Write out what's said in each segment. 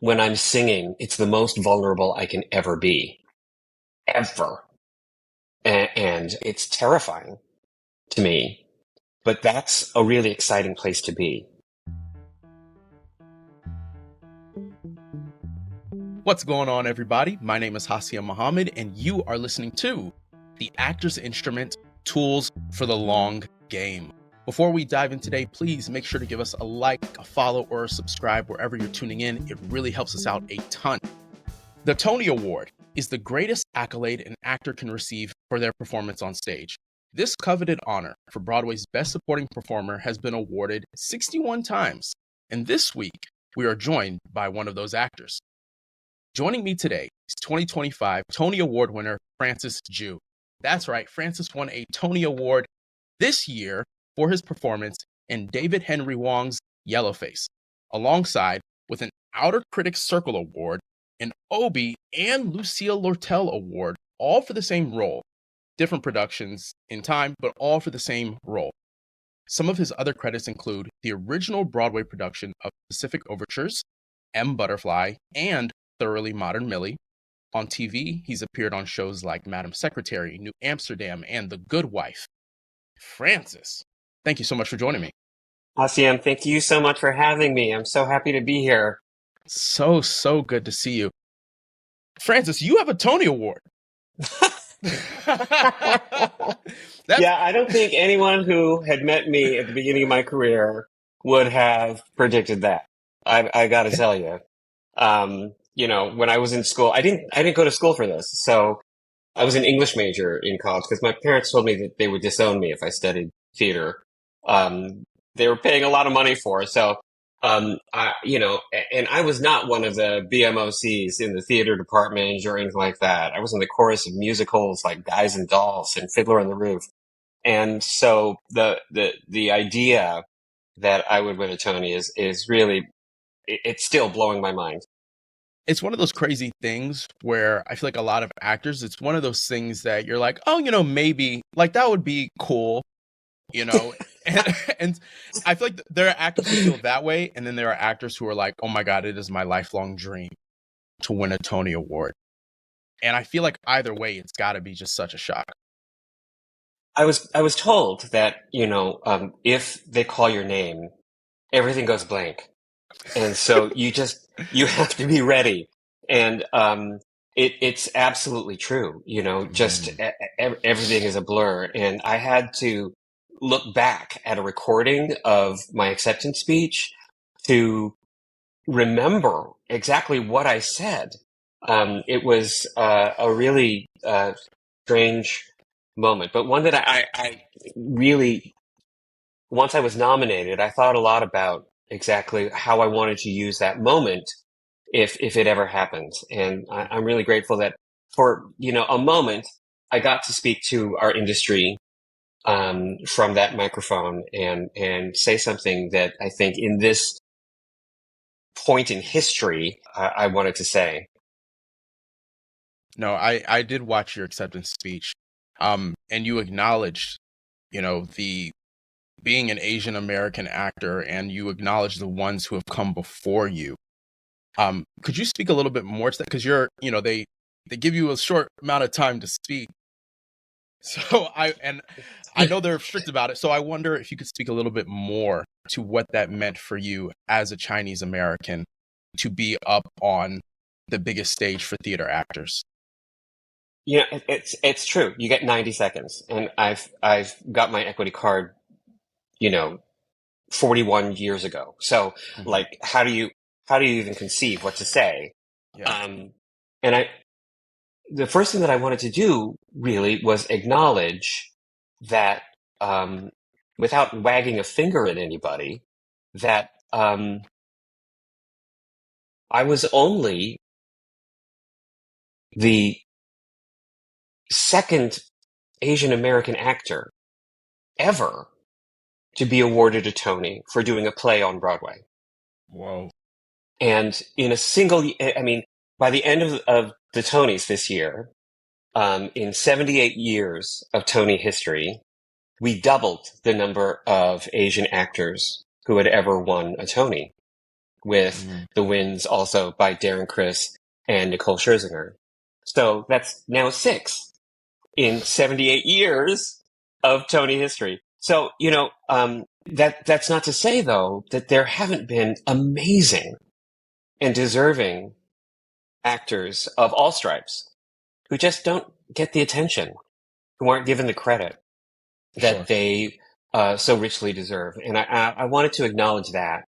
when I'm singing, it's the most vulnerable I can ever be, ever. And it's terrifying to me, but that's a really exciting place to be. What's going on, everybody? My name is Hassiem Muhammad, and you are listening to The Actor's Instrument: Tools for the Long Game. Before we dive in today, please make sure to give us a like, a follow, or a subscribe wherever you're tuning in. It really helps us out a ton. The Tony Award is the greatest accolade an actor can receive for their performance on stage. This coveted honor for Broadway's Best Supporting Performer has been awarded 61 times, and this week we are joined by one of those actors. Joining me today is 2025 Tony Award winner Francis Jue. That's right, Francis won a Tony Award this year for his performance in David Henry Hwang's Yellowface, alongside with an Outer Critics Circle Award, an Obie and Lucille Lortel Award, all for the same role. Different productions in time, but all for the same role. Some of his other credits include the original Broadway production of Pacific Overtures, M. Butterfly, and Thoroughly Modern Millie. On TV, he's appeared on shows like Madam Secretary, New Amsterdam, and The Good Wife. Francis, thank you so much for joining me. Hassiem, thank you so much for having me. I'm so happy to be here. So good to see you. Francis, you have a Tony Award. Yeah, I don't think anyone who had met me at the beginning of my career would have predicted that. I got to tell you. When I was in school, I didn't go to school for this. So I was an English major in college because my parents told me that they would disown me if I studied theater. They were paying a lot of money for it. So, and I was not one of the BMOCs in the theater department or anything like that. I was in the chorus of musicals like Guys and Dolls and Fiddler on the Roof. And so the idea that I would win a Tony is really, it's still blowing my mind. It's one of those crazy things where I feel like a lot of actors, it's one of those things that you're like, oh, maybe like that would be cool, and I feel like there are actors who feel that way. And then there are actors who are like, oh my God, it is my lifelong dream to win a Tony Award. And I feel like either way, it's got to be just such a shock. I was told that, if they call your name, everything goes blank. And so you have to be ready. And it's absolutely true. Just everything is a blur. And I had to look back at a recording of my acceptance speech to remember exactly what I said. It was a really strange moment, but one that I really, once I was nominated, I thought a lot about exactly how I wanted to use that moment if it ever happened. And I'm really grateful that for, a moment, I got to speak to our industry from that microphone and say something that I think in this point in history, I wanted to say. No, I did watch your acceptance speech. And you acknowledged, the being an Asian American actor, and you acknowledge the ones who have come before you. Could you speak a little bit more to that? Because they give you a short amount of time to speak. So I know they're strict about it. So I wonder if you could speak a little bit more to what that meant for you as a Chinese American to be up on the biggest stage for theater actors. It's true. You get 90 seconds, and I've got my equity card, 41 years ago. So like, how do you even conceive what to say? Yeah. And the first thing that I wanted to do really was acknowledge that, without wagging a finger at anybody, that, I was only the second Asian American actor ever to be awarded a Tony for doing a play on Broadway. Whoa. And in a single, by the end of the Tonys this year, in 78 years of Tony history, we doubled the number of Asian actors who had ever won a Tony. with Mm. the wins also by Darren Criss and Nicole Scherzinger. So that's now 6 in 78 years of Tony history. So, that's not to say, though, that there haven't been amazing and deserving actors of all stripes who just don't get the attention, who aren't given the credit Sure. that they so richly deserve. And I wanted to acknowledge that.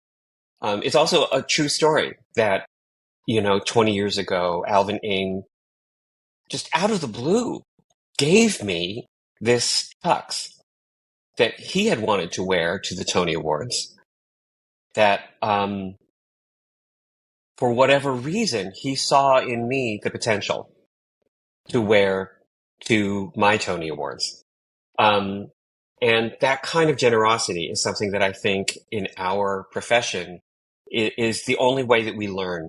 It's also a true story that, 20 years ago, Alvin Ing, just out of the blue, gave me this tux that he had wanted to wear to the Tony Awards that, for whatever reason, he saw in me the potential to wear to my Tony Awards. And that kind of generosity is something that I think in our profession is the only way that we learn.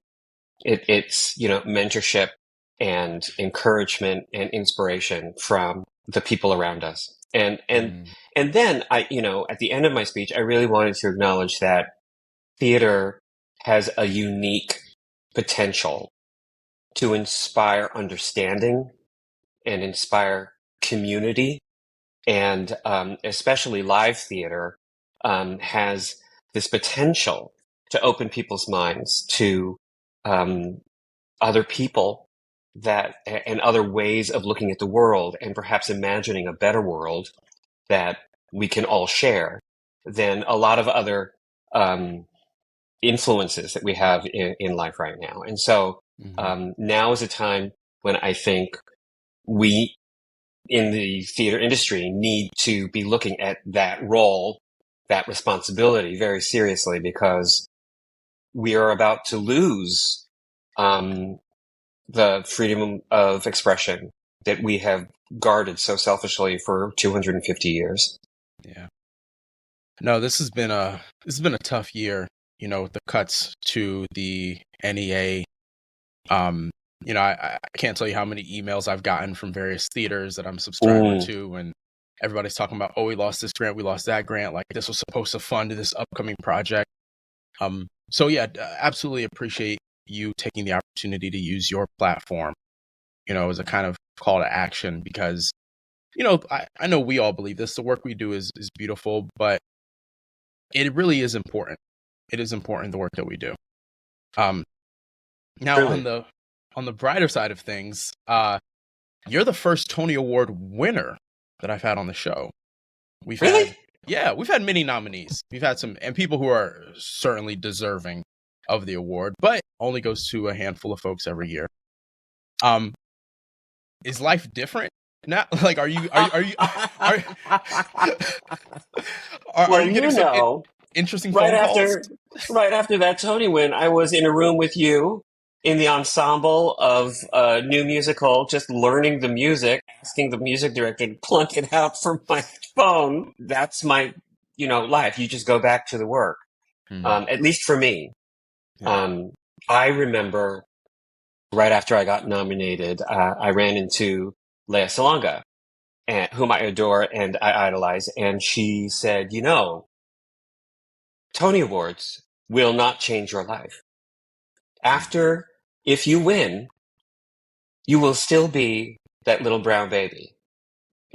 It's, mentorship and encouragement and inspiration from the people around us. And then at the end of my speech, I really wanted to acknowledge that theater has a unique potential to inspire understanding and inspire community. And especially live theater has this potential to open people's minds to other people and other ways of looking at the world, and perhaps imagining a better world that we can all share than a lot of other influences that we have in life right now. And so now is a time when I think we in the theater industry need to be looking at that role, that responsibility very seriously, because we are about to lose the freedom of expression that we have guarded so selfishly for 250 years. Yeah. No, this has been a tough year, with the cuts to the NEA. I can't tell you how many emails I've gotten from various theaters that I'm subscribed to, and everybody's talking about, we lost this grant, we lost that grant, like this was supposed to fund this upcoming project. So yeah, absolutely appreciate you taking the opportunity to use your platform, as a kind of call to action, because, I know we all believe this. The work we do is beautiful, but it really is important. It is important, the work that we do. Now Truly. on the brighter side of things, you're the first Tony Award winner that I've had on the show. We've had many nominees. We've had some, and people who are certainly deserving of the award, but only goes to a handful of folks every year. Is life different now? Like, are you getting some interesting phone calls? Right after that Tony win, I was in a room with you in the ensemble of a new musical, just learning the music, asking the music director to plunk it out from my phone. That's my, life. You just go back to the work. At least for me. Yeah. I remember right after I got nominated, I ran into Lea Salonga, whom I adore and I idolize. And she said, Tony Awards will not change your life. If you win, you will still be that little brown baby.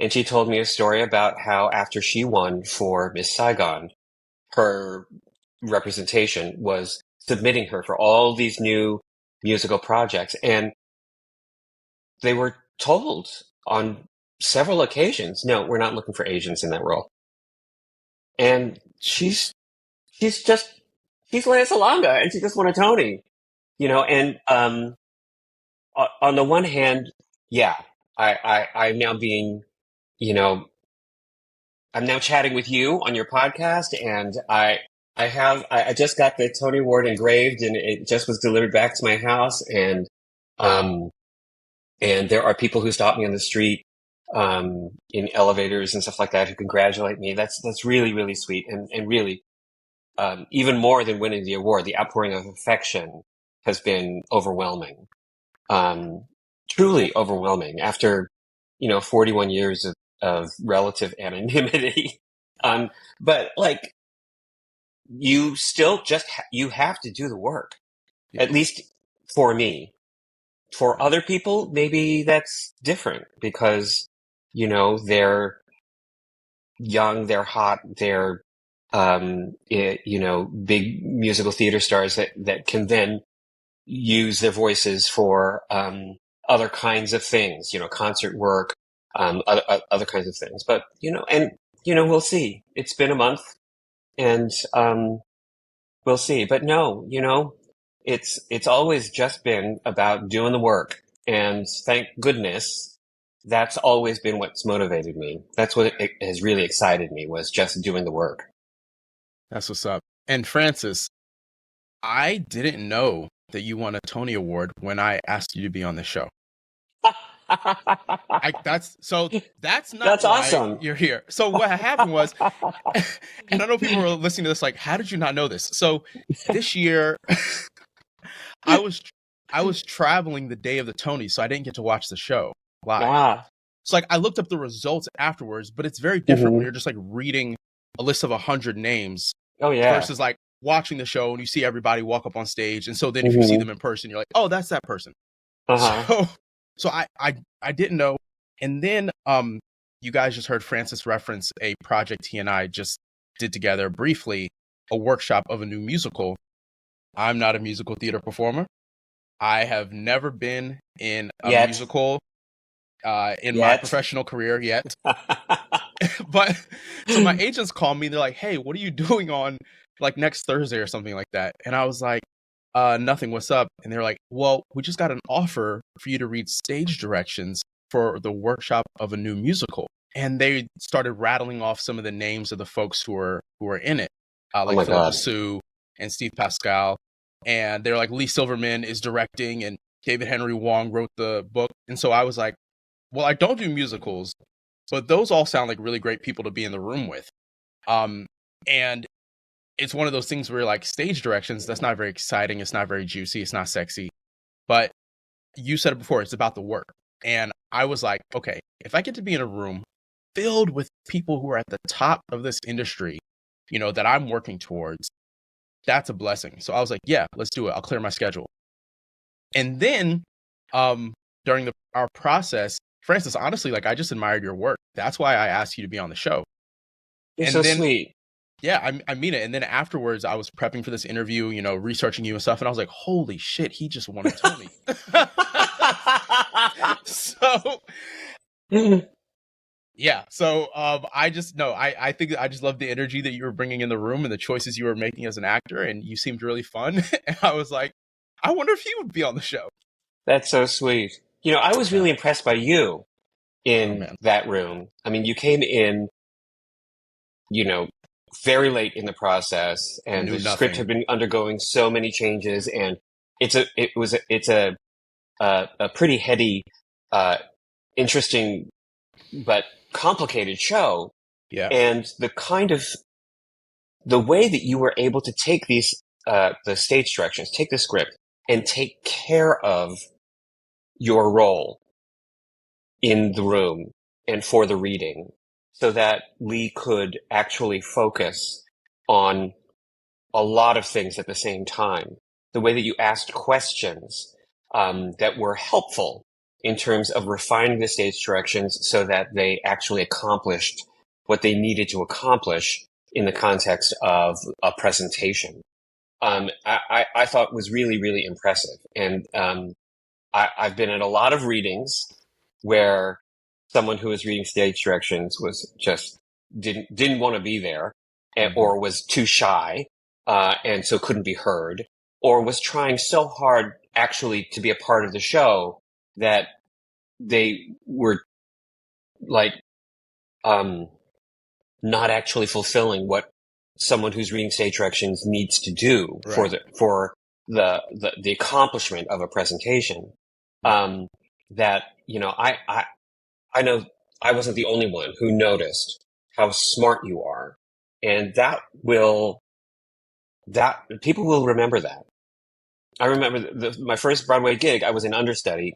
And she told me a story about how after she won for Miss Saigon, her representation was submitting her for all these new musical projects. And they were told on several occasions, no, we're not looking for Asians in that role. And she's Lea Salonga, and she just won a Tony, and on the one hand, yeah, I'm now being, I'm now chatting with you on your podcast, and I just got the Tony Award engraved, and it just was delivered back to my house, and there are people who stop me on the street, in elevators and stuff like that who congratulate me. That's really, really sweet, and really, even more than winning the award, the outpouring of affection has been overwhelming. Truly overwhelming after, 41 years of relative anonymity. But like you still just you have to do the work. Yeah. At least for me. For Right. other people, maybe that's different because, they're young, they're hot, they're, big musical theater stars that can then use their voices for, other kinds of things, concert work, other kinds of things. But, we'll see. It's been a month and, we'll see. But no, it's always just been about doing the work. And thank goodness that's always been what's motivated me. That's what it has really excited me, was just doing the work. That's what's up. And Francis, I didn't know that you won a Tony Award when I asked you to be on the show. That's not That's why awesome. you're here. So what happened was, and I know people were listening to this like, how did you not know this? So this year, I was traveling the day of the Tonys, so I didn't get to watch the show live. Ah. So like I looked up the results afterwards, but it's very different when Mm-hmm. you're just like reading a list of 100 names Oh yeah. versus like watching the show and you see everybody walk up on stage, and so then if you see Mm-hmm. them in person, you're like, oh, that's that person. Uh-huh. So I didn't know, and then you guys just heard Francis reference a project he and I just did together briefly, a workshop of a new musical. I'm not a musical theater performer. I have never been in a Yet. musical in my Yet. professional career yet. But so my agents called me, they're like, hey, what are you doing on like next Thursday or something like that? And I was like, nothing, what's up? And they're like, well, we just got an offer for you to read stage directions for the workshop of a new musical. And they started rattling off some of the names of the folks who are in it, Oh like my Philip God. Sue and Steve Pascal. And they're like, Lee Silverman is directing and David Henry Wong wrote the book. And so I was like, well, I don't do musicals, but those all sound like really great people to be in the room with. And it's one of those things where like stage directions, that's not very exciting. It's not very juicy. It's not sexy. But you said it before, it's about the work. And I was like, okay, if I get to be in a room filled with people who are at the top of this industry, that I'm working towards, that's a blessing. So I was like, yeah, let's do it. I'll clear my schedule. And then during our process, Francis, honestly, like I just admired your work. That's why I asked you to be on the show. You're And so then, sweet. yeah, I mean it. And then afterwards, I was prepping for this interview, researching you and stuff. And I was like, holy shit, he just won a Tony. So, yeah. So I just, no, I think I just love the energy that you were bringing in the room and the choices you were making as an actor. And you seemed really fun. And I was like, I wonder if he would be on the show. That's so sweet. I was Yeah. really impressed by you Oh, in man. that room. I mean, you came in, you know, very late in the process, and Knew the script nothing. had been undergoing so many changes, and it's a pretty heady, uh, interesting but complicated show, Yeah. and the way that you were able to take the stage directions, take the script, and take care of your role in the room and for the reading, so that we could actually focus on a lot of things at the same time. The way that you asked questions that were helpful in terms of refining the stage directions so that they actually accomplished what they needed to accomplish in the context of a presentation. I thought was really, really impressive. And I've been at a lot of readings where someone who was reading stage directions was just didn't want to be there, or was too shy, and so couldn't be heard, or was trying so hard actually to be a part of the show that they were like not actually fulfilling what someone who's reading stage directions needs to do for Right. the accomplishment of a presentation. That I know I wasn't the only one who noticed how smart you are, and that people will remember that. I remember my first Broadway gig. I was an understudy,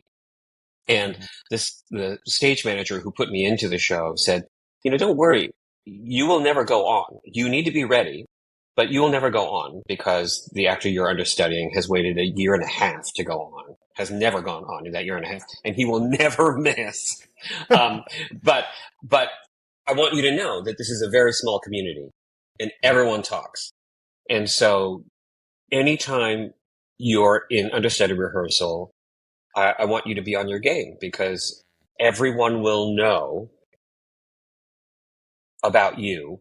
and the stage manager who put me into the show said, "Don't worry, you will never go on. You need to be ready, but you will never go on because the actor you're understudying has waited a year and a half to go on, has never gone on in that year and a half, and he will never miss. Um, but I want you to know that this is a very small community and everyone talks. And so anytime you're in understudy rehearsal, I want you to be on your game because everyone will know about you,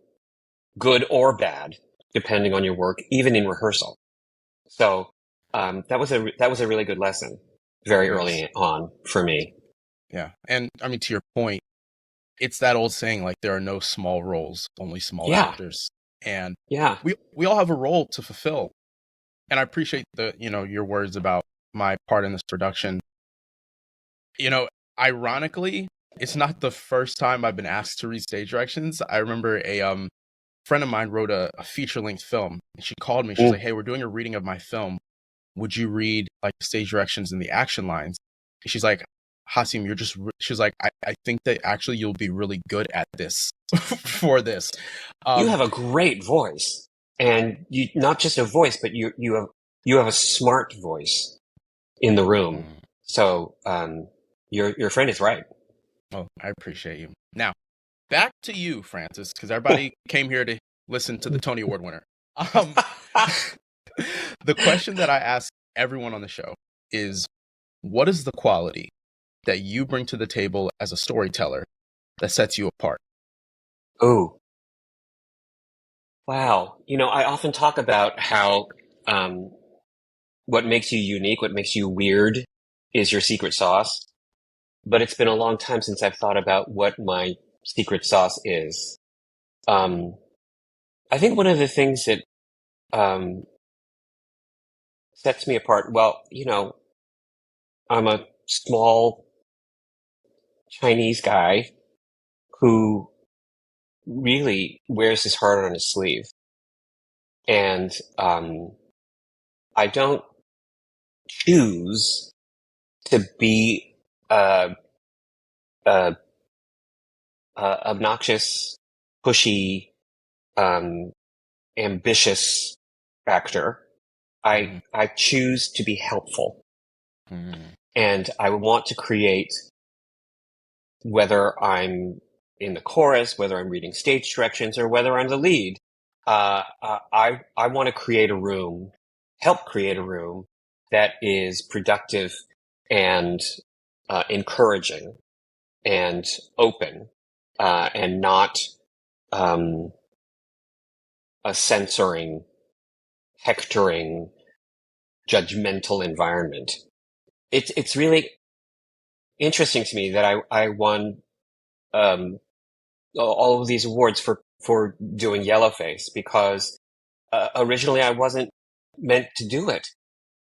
good or bad, depending on your work, even in rehearsal. So that was a really good lesson very early on for me. Yeah, and I mean, to your point, it's that old saying, like, there are no small roles, only small actors, and we all have a role to fulfill. And I appreciate your words about my part in this production. Ironically, it's not the first time I've been asked to read stage directions. I remember a friend of mine wrote a feature-length film, and she called me. She's like, "Hey, we're doing a reading of my film. Would you read like the stage directions and the action lines?" And she's like, "Hassiem, she's like, I think that actually you'll be really good at this for this." You have a great voice, and you not just a voice, but you have a smart voice in the room. So your friend is right. Oh, I appreciate you. Now, back to you, Francis, because everybody came here to listen to the Tony Award winner. The question that I ask everyone on the show is, what is the quality that you bring to the table as a storyteller that sets you apart? Oh, wow. I often talk about how what makes you unique, what makes you weird is your secret sauce. But it's been a long time since I've thought about what my secret sauce is. I think one of the things that sets me apart, well, I'm a small Chinese guy who really wears his heart on his sleeve. And I don't choose to be obnoxious, pushy, ambitious actor. I choose to be helpful. And I want to create, whether I'm in the chorus, whether I'm reading stage directions, or whether I'm the lead, I want to create a room, help create a room that is productive and encouraging and open, and not a censoring, hectoring, judgmental environment. It's really interesting to me that I won all of these awards for doing Yellowface, because originally I wasn't meant to do it.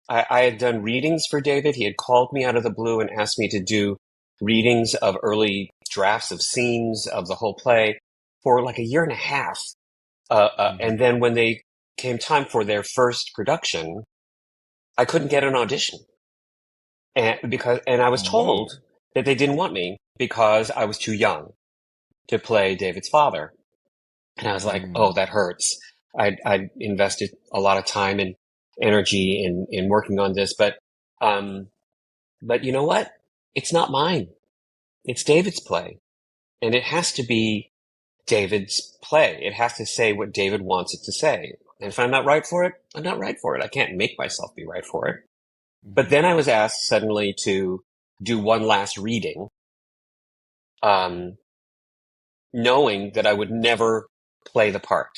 I had done readings for David. He had called me out of the blue and asked me to do readings of early drafts of scenes of the whole play for like a year and a half. And then when they came time for their first production, I couldn't get an audition. And I was told that they didn't want me because I was too young to play David's father. And I was like, oh, that hurts. I invested a lot of time and energy in working on this, but you know what? It's not mine. It's David's play, and it has to be David's play. It has to say what David wants it to say. And if I'm not right for it, I'm not right for it. I can't make myself be right for it. But then I was asked suddenly to do one last reading, knowing that I would never play the part.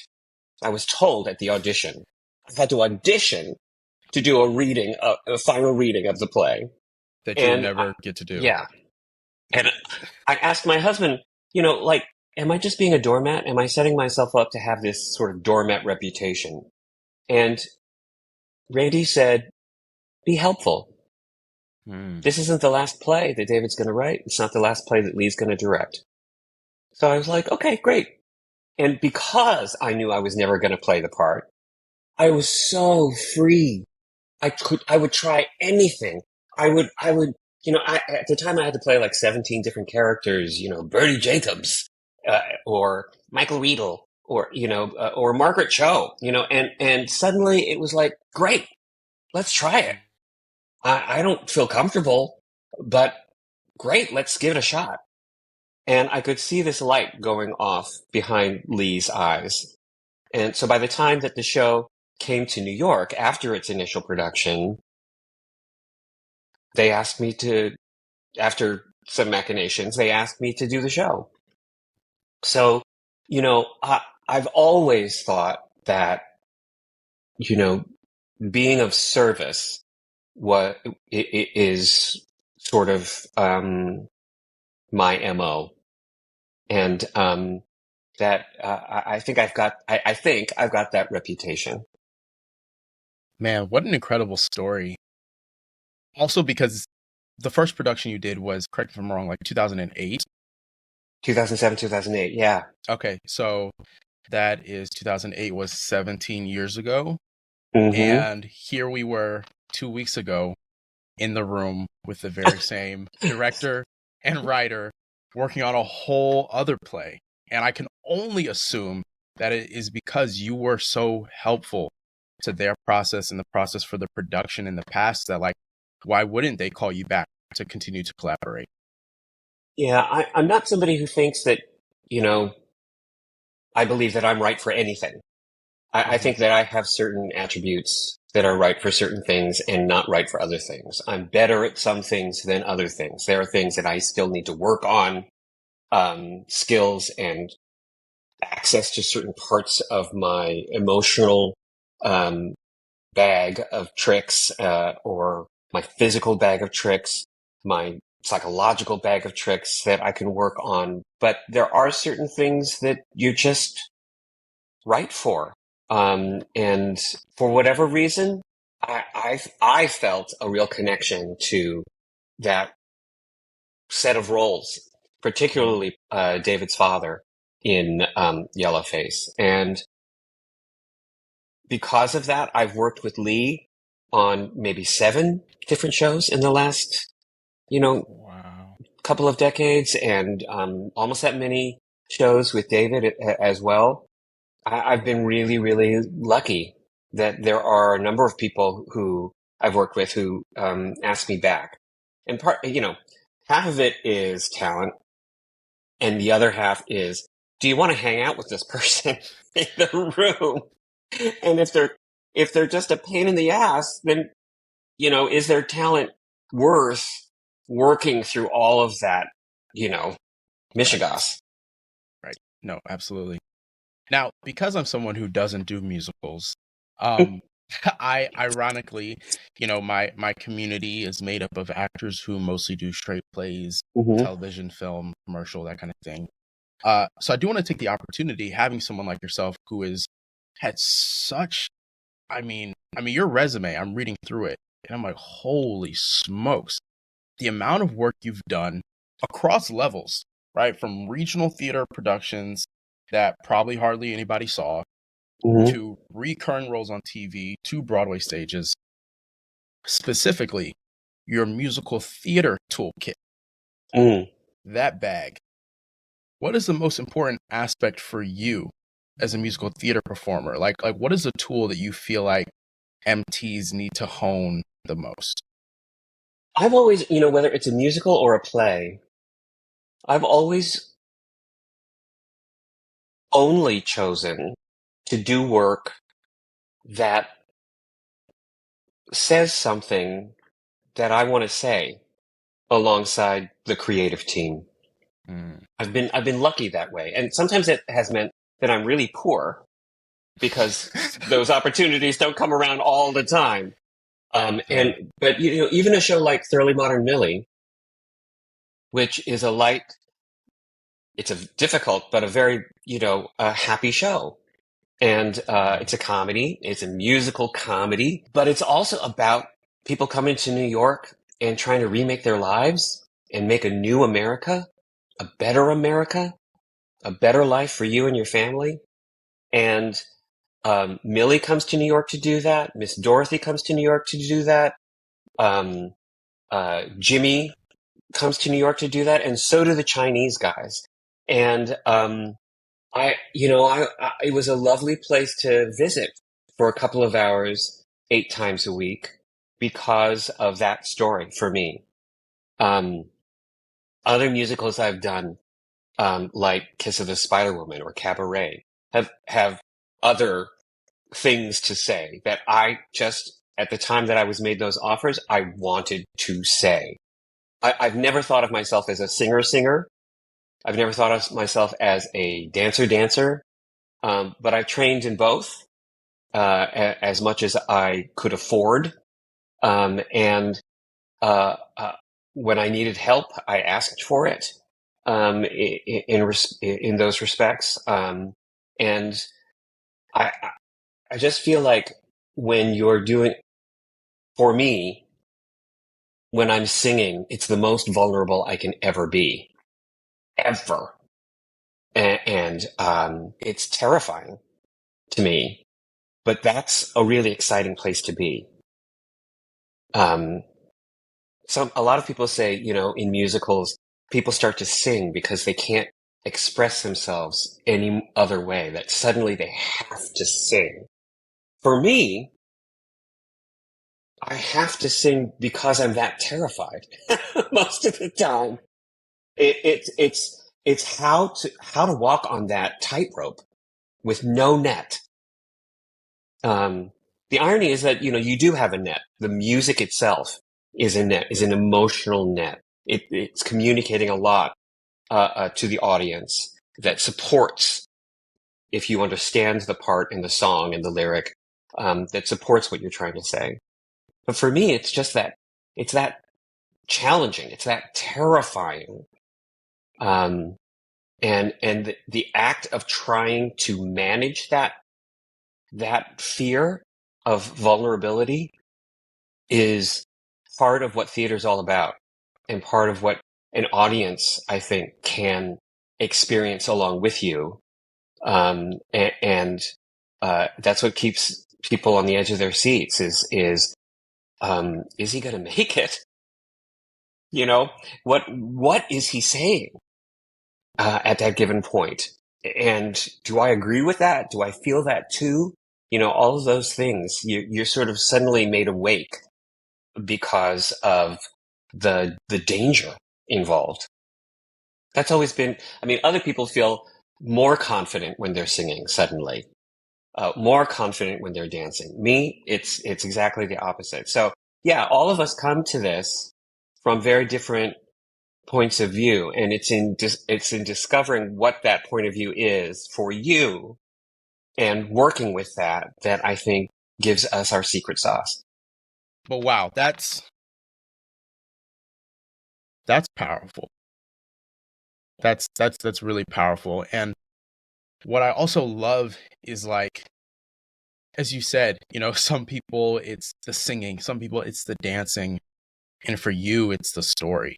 I was told at the audition, I had to audition to do a final reading of the play. That you'll never get to do. Yeah. And I asked my husband, am I just being a doormat? Am I setting myself up to have this sort of doormat reputation? And Randy said, be helpful. This isn't the last play that David's going to write. It's not the last play that Lee's going to direct. So I was like, okay, great. And because I knew I was never going to play the part, I was so free. I would try anything. I would, at the time I had to play like 17 different characters, Bertie Jacobs, or Michael Riedel, or Margaret Cho, and suddenly it was like, great, let's try it. I don't feel comfortable, but great, let's give it a shot. And I could see this light going off behind Lee's eyes. And so by the time that the show came to New York after its initial production, they asked me to, after some machinations, they asked me to do the show. So, I've always thought that, being of service is sort of my MO. And that I think I've got that reputation. Man, what an incredible story. Also, because the first production you did was, correct me if I'm wrong, like 2008? 2007, 2008, yeah. Okay, so that is 2008 was 17 years ago. Mm-hmm. And here we were 2 weeks ago in the room with the very same director and writer working on a whole other play. And I can only assume that it is because you were so helpful to their process and the process for the production in the past that, like, why wouldn't they call you back to continue to collaborate? Yeah, I'm not somebody who thinks that, I believe that I'm right for anything. I think that I have certain attributes that are right for certain things and not right for other things. I'm better at some things than other things. There are things that I still need to work on, skills and access to certain parts of my emotional bag of tricks, or my physical bag of tricks, my psychological bag of tricks that I can work on. But there are certain things that you're just right for. And for whatever reason, I felt a real connection to that set of roles, particularly David's father in Yellowface. And because of that, I've worked with Lee on maybe 7 different shows in the last, Wow. couple of decades, and almost that many shows with David as well. I've been really, really lucky that there are a number of people who I've worked with who ask me back. And half of it is talent, and the other half is, do you want to hang out with this person in the room? And if they're just a pain in the ass, then is their talent worth working through all of that, mishigas? Right. No, absolutely. Now, because I'm someone who doesn't do musicals, I ironically, my community is made up of actors who mostly do straight plays, Mm-hmm. television, film, commercial, that kind of thing. So I do want to take the opportunity, having someone like yourself who has had such, I mean, your resume, I'm reading through it, and I'm like, holy smokes, the amount of work you've done across levels, right? From regional theater productions that probably hardly anybody saw, Mm-hmm. to recurring roles on TV, to Broadway stages, specifically your musical theater toolkit, that bag. What is the most important aspect for you as a musical theater performer? Like what is the tool that you feel like MTs need to hone the most? I've always, whether it's a musical or a play, I've always only chosen to do work that says something that I want to say alongside the creative team. I've been lucky that way. And sometimes it has meant that I'm really poor because those opportunities don't come around all the time. But even a show like Thoroughly Modern Millie, which is it's a difficult but a very a happy show, and it's a comedy. It's a musical comedy, but it's also about people coming to New York and trying to remake their lives and make a new America, a better life for you and your family. And Millie comes to New York to do that. Miss Dorothy comes to New York to do that. Jimmy comes to New York to do that, and so do the Chinese guys. And it was a lovely place to visit for a couple of hours, 8 times a week because of that story for me. Um, Other musicals I've done, like Kiss of the Spider Woman or Cabaret, have other things to say that I just, at the time that I was made those offers, I wanted to say. I've never thought of myself as a singer-singer. I've never thought of myself as a dancer-dancer. But I trained in both, as much as I could afford. And when I needed help, I asked for it, in those respects. And I, I just feel like when you're doing, for me, when I'm singing, it's the most vulnerable I can ever be, ever. And it's terrifying to me, but that's a really exciting place to be. Um, a lot of people say, in musicals, people start to sing because they can't express themselves any other way, that suddenly they have to sing. For me, I have to sing because I'm that terrified most of the time. It's how to walk on that tightrope with no net. Um, the irony is that, you do have a net. The music itself is a net, is an emotional net. It's communicating a lot, to the audience that supports, if you understand the part in the song and the lyric, that supports what you're trying to say. But for me, it's that challenging. It's that terrifying. Um, and the act of trying to manage that fear of vulnerability is part of what theater's all about, and part of what an audience, I think, can experience along with you. And that's what keeps people on the edge of their seats is he going to make it? You know, what is he saying, at that given point? And do I agree with that? Do I feel that too? All of those things, you're sort of suddenly made awake because of the danger involved. That's always been, I mean, other people feel more confident when they're singing suddenly, more confident when they're dancing. Me, it's exactly the opposite. So yeah, all of us come to this from very different points of view, and it's in discovering what that point of view is for you and working with that I think gives us our secret sauce. But wow, that's powerful. That's really powerful. And what I also love is, like, as you said, some people it's the singing, some people it's the dancing, and for you it's the story.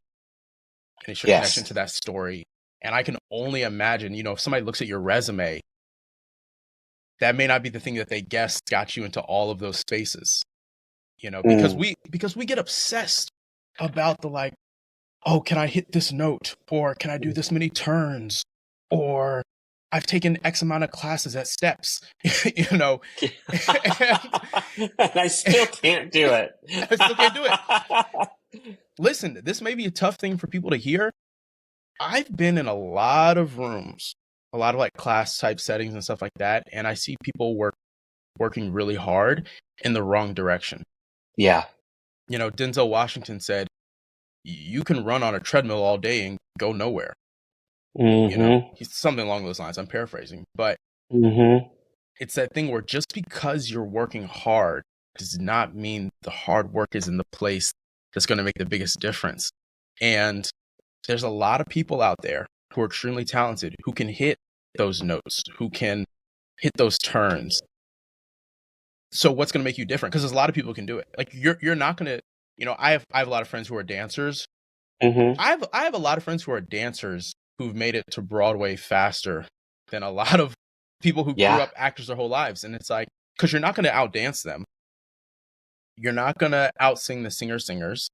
And it's your connection Yes. to that story. And I can only imagine, if somebody looks at your resume, that may not be the thing that they guessed got you into all of those spaces. Because Mm. we get obsessed about the, like, oh, can I hit this note? Or can I do this many turns? Or I've taken X amount of classes at steps, and And I still can't do it. I still can't do it. Listen, this may be a tough thing for people to hear. I've been in a lot of rooms, a lot of like class type settings and stuff like that, and I see people working really hard in the wrong direction. Yeah. Denzel Washington said, you can run on a treadmill all day and go nowhere. Mm-hmm. He's something along those lines. I'm paraphrasing, but Mm-hmm. it's that thing where just because you're working hard does not mean the hard work is in the place that's going to make the biggest difference. And there's a lot of people out there who are extremely talented, who can hit those notes, who can hit those turns. So what's going to make you different? Because there's a lot of people who can do it. Like you're not going to, I have a lot of friends who are dancers. Mm-hmm. I have a lot of friends who are dancers who've made it to Broadway faster than a lot of people who grew Yeah. up actors their whole lives. And it's like, because you're not going to outdance them. You're not going to outsing the singers.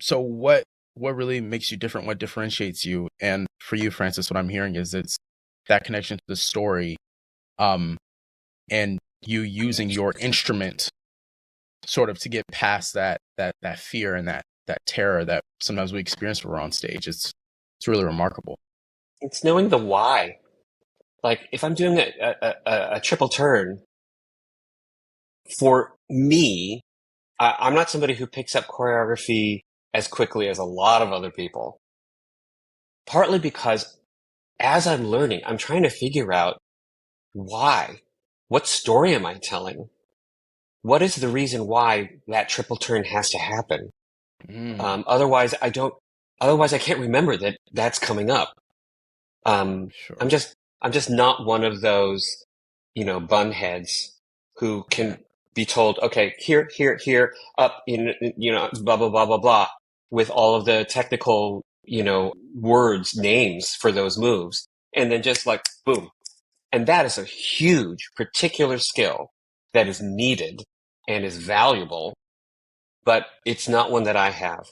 So what really makes you different? What differentiates you? And for you, Francis, what I'm hearing is that connection to the story, and you using your instrument sort of to get past that fear and that terror that sometimes we experience when we're on stage. It's really remarkable. It's knowing the why. Like if I'm doing a triple turn, for me, I'm not somebody who picks up choreography as quickly as a lot of other people. Partly because as I'm learning, I'm trying to figure out why. What story am I telling? What is the reason why that triple turn has to happen? Otherwise, I can't remember that that's coming up. Sure. I'm just not one of those, bunheads who can be told, okay, here, up in, blah, blah, blah, blah, blah, with all of the technical, words, names for those moves. And then just like, boom. And that is a huge particular skill that is needed and is valuable, but it's not one that I have.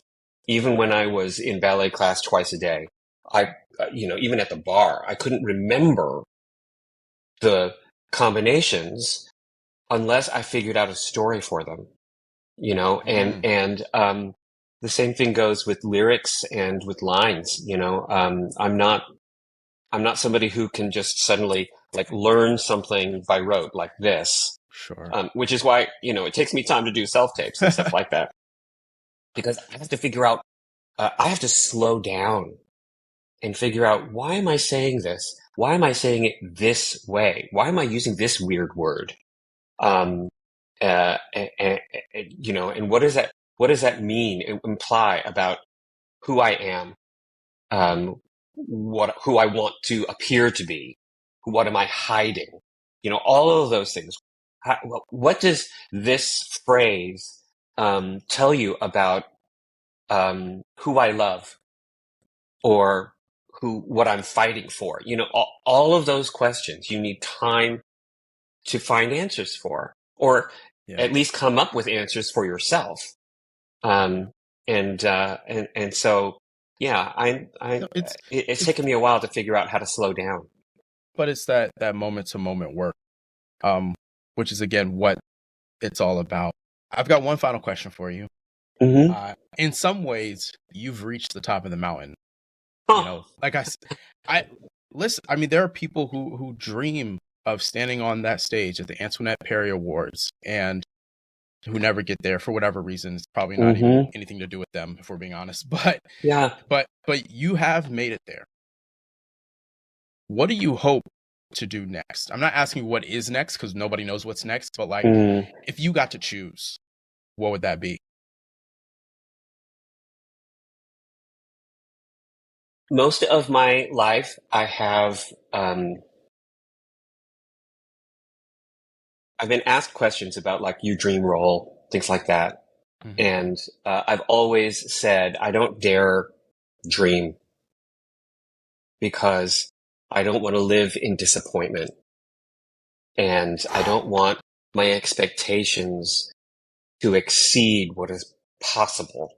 Even when I was in ballet class twice a day, even at the bar, I couldn't remember the combinations unless I figured out a story for them, and the same thing goes with lyrics and with lines, I'm not somebody who can just suddenly like learn something by rote like this. Sure. Which is why, it takes me time to do self-tapes and stuff like that. Because I have to figure out, I have to slow down and figure out, why am I saying this? Why am I saying it this way? Why am I using this weird word? And what does that mean, imply about who I am? Who I want to appear to be? What am I hiding? All of those things. What does this phrase tell you about who I love or what I'm fighting for? All of those questions you need time to find answers for, or at least come up with answers for yourself. And so, yeah, it's taken me a while to figure out how to slow down. But it's that moment to moment work, which is again what it's all about. I've got one final question for you. Mm-hmm. In some ways, you've reached the top of the mountain. Like I listen. I mean, there are people who dream of standing on that stage at the Antoinette Perry Awards and who never get there for whatever reason. It's probably not even anything to do with them, if we're being honest. But yeah, but you have made it there. What do you hope to do next? I'm not asking you what is next because nobody knows what's next. But like, if you got to choose, what would that be? Most of my life, I have I've been asked questions about like your dream role, things like that. Mm-hmm. And I've always said, I don't dare dream because I don't want to live in disappointment. And I don't want my expectations to exceed what is possible,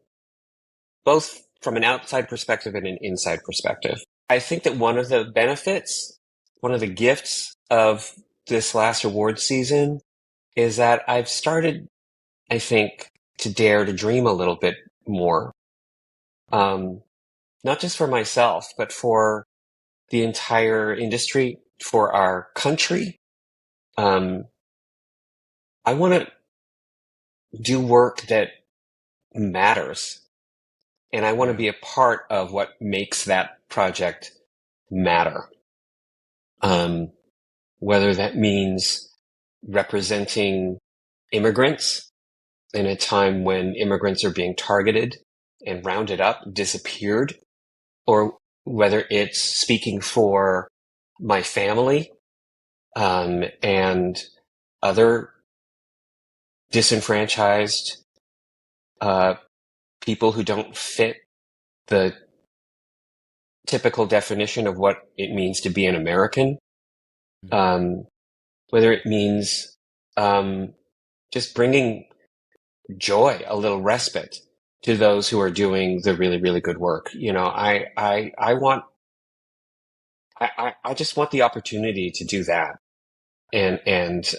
both from an outside perspective and an inside perspective. I think that one of the benefits, one of the gifts of this last award season is that I've started, I think, to dare to dream a little bit more. Not just for myself, but for the entire industry, for our country. I want to do work that matters. And I want to be a part of what makes that project matter. Whether that means representing immigrants in a time when immigrants are being targeted and rounded up, disappeared, or whether it's speaking for my family and other disenfranchised people who don't fit the typical definition of what it means to be an American, whether it means just bringing joy, a little respite to those who are doing the really, really good work. I I just want the opportunity to do that. And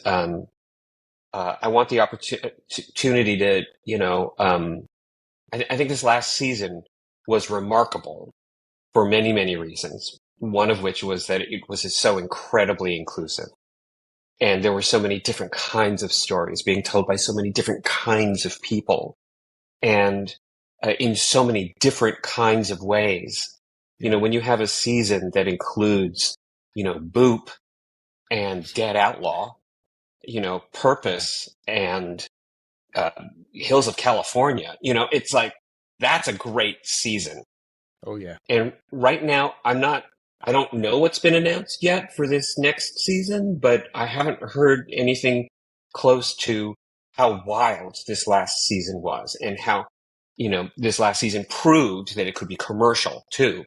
I want the opportunity to, I think this last season was remarkable for many, many reasons. One of which was that it was so incredibly inclusive. And there were so many different kinds of stories being told by so many different kinds of people. And in so many different kinds of ways. When you have a season that includes, Boop and Dead Outlaw, Purpose and Hills of California, it's like, that's a great season. Oh, yeah. And right now, I don't know what's been announced yet for this next season, but I haven't heard anything close to how wild this last season was and how, this last season proved that it could be commercial too,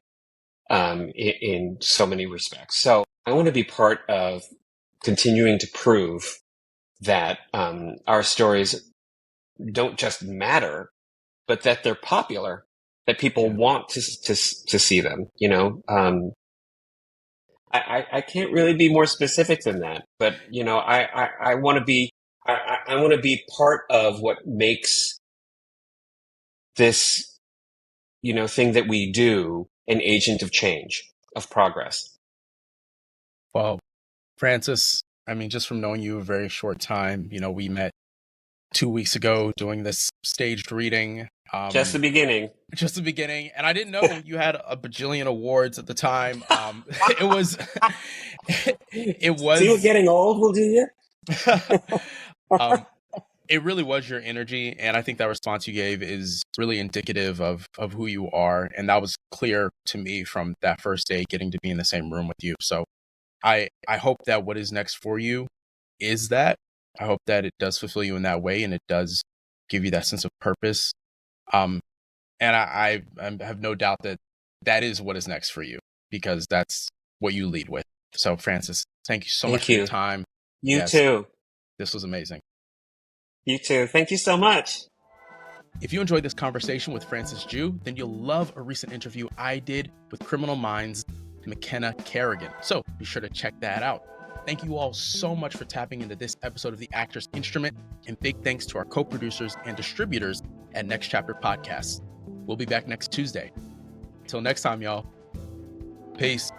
in so many respects. So I want to be part of continuing to prove that, our stories don't just matter, but that they're popular, that people want to see them, I can't really be more specific than that, but I want to be I want to be part of what makes this thing that we do an agent of change, of progress. Well, Francis, I mean, just from knowing you a very short time, we met 2 weeks ago doing this staged reading. Just the beginning. Just the beginning. And I didn't know you had a bajillion awards at the time. It was. See what getting old will do you? It really was your energy. And I think that response you gave is really indicative of who you are. And that was clear to me from that first day getting to be in the same room with you. So I hope that what is next for you is that. I hope that it does fulfill you in that way and it does give you that sense of purpose. And I have no doubt that that is what is next for you because that's what you lead with. So, Francis, thank you so much for your time. You too. This was amazing. You too. Thank you so much. If you enjoyed this conversation with Francis Jue, then you'll love a recent interview I did with Criminal Minds' McKenna Kerrigan. So be sure to check that out. Thank you all so much for tapping into this episode of The Actor's Instrument, and big thanks to our co-producers and distributors at Next Chapter Podcasts. We'll be back next Tuesday. Until next time, y'all. Peace.